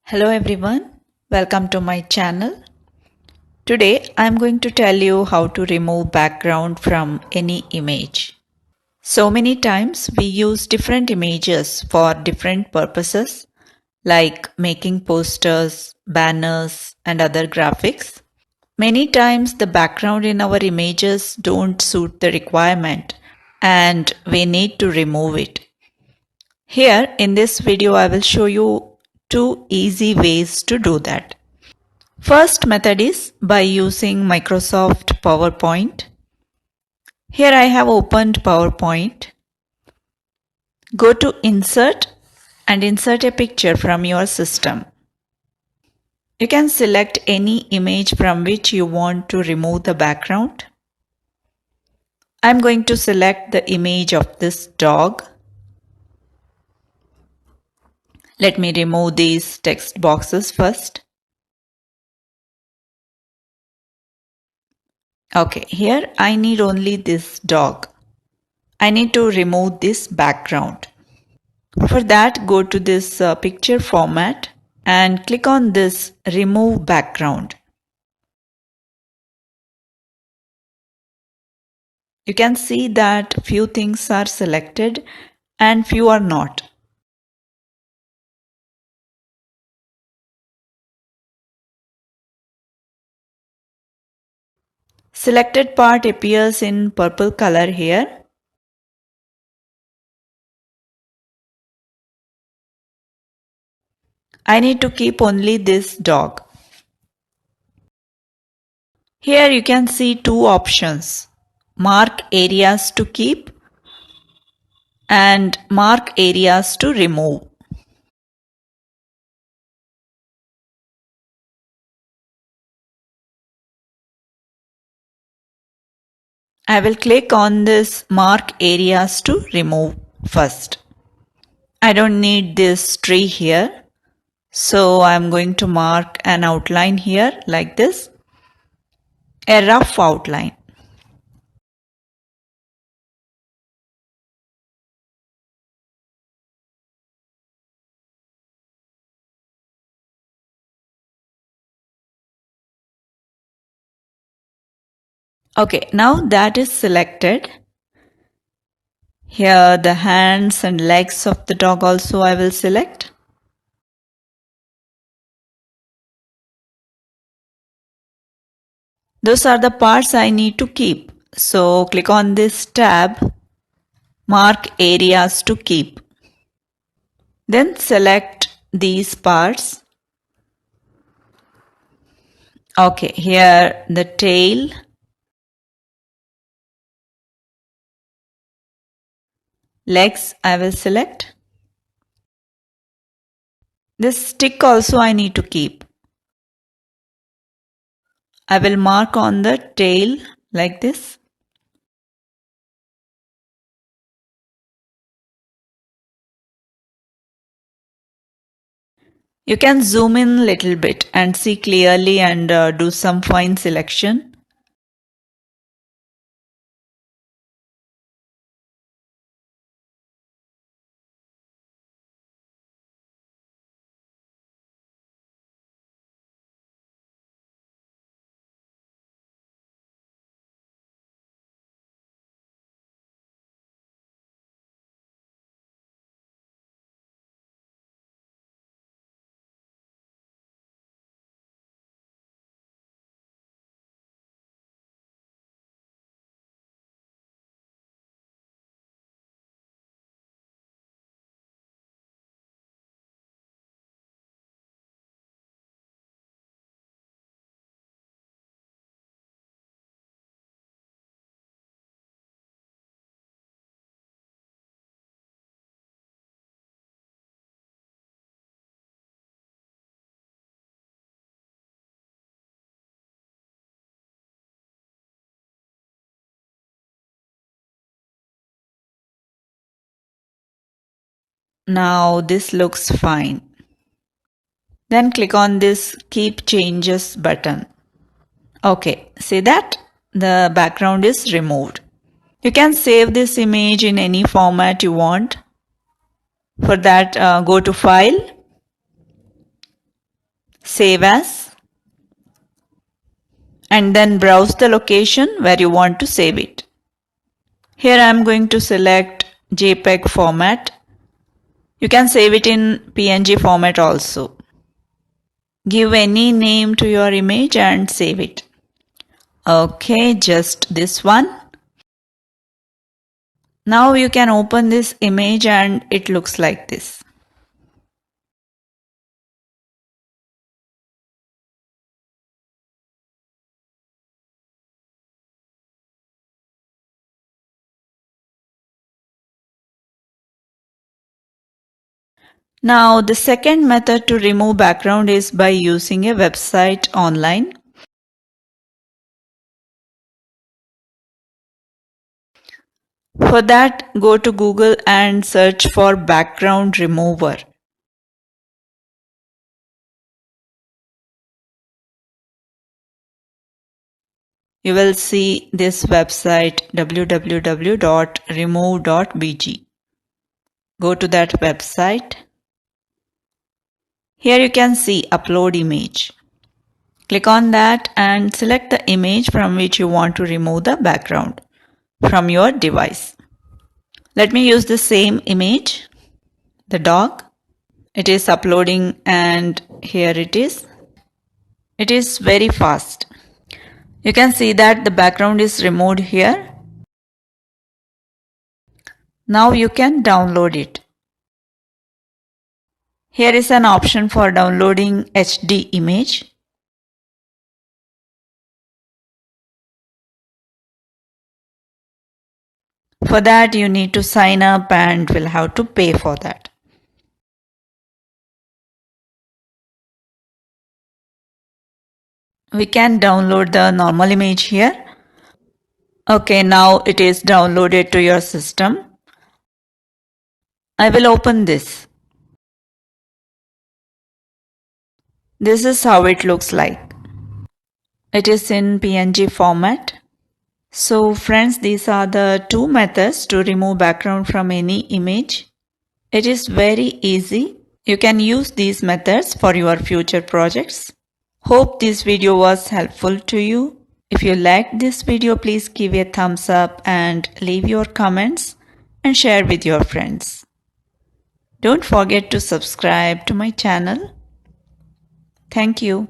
Hello everyone, welcome to my channel. Today I am going to tell you how to remove background from any image. So many times we use different images for different purposes like making posters, banners and other graphics. Many times the background in our images don't suit the requirement and we need to remove it. Here in this video I will show you two easy ways to do that. First method is by using Microsoft PowerPoint. Here I have opened PowerPoint. Go to Insert and insert a picture from your system. You can select any image from which you want to remove the background. I'm going to select the image of this dog. Let me remove these text boxes first. Okay, here I need only this dog. I need to remove this background. For that, go to this picture format and click on this remove background. You can see that few things are selected and few are not. Selected part appears in purple color here. I need to keep only this dog. Here you can see two options. Mark areas to keep and mark areas to remove. I will click on this mark areas to remove first. I don't need this tree here. So I'm going to mark an outline here like this, a rough outline. Okay, now that is selected. Here the hands and legs of the dog also I will select. Those are the parts I need to keep. So click on this tab, mark areas to keep. Then select these parts. Okay, here the tail, legs I will select. This stick also I need to keep. I will mark on the tail like this. You can zoom in a little bit and see clearly and do some fine selection. Now this looks fine. Then click on this Keep Changes button. Okay, see that? The background is removed. You can save this image in any format you want. For that, go to File, Save as, and then browse the location where you want to save it. Here I am going to select JPEG format. You can save it in PNG format also. Give any name to your image and save it. Okay, just this one. Now you can open this image and it looks like this. Now the second method to remove background is by using a website online. For that, go to Google and search for background remover. You will see this website www.remove.bg. Go to that website. Here you can see upload image. Click on that and select the image from which you want to remove the background from your device. Let me use the same image, the dog. It is uploading and here it is. It is very fast. You can see that the background is removed here. Now you can download it. Here is an option for downloading HD image. For that you need to sign up and will have to pay for that. We can download the normal image here. Okay, now it is downloaded to your system. I will open this. This is how it looks like. It is in PNG format. So friends, these are the two methods to remove background from any image. It is very easy. You can use these methods for your future projects. Hope this video was helpful to you. If you liked this video, please give a thumbs up and leave your comments and share with your friends. Don't forget to subscribe to my channel. Thank you.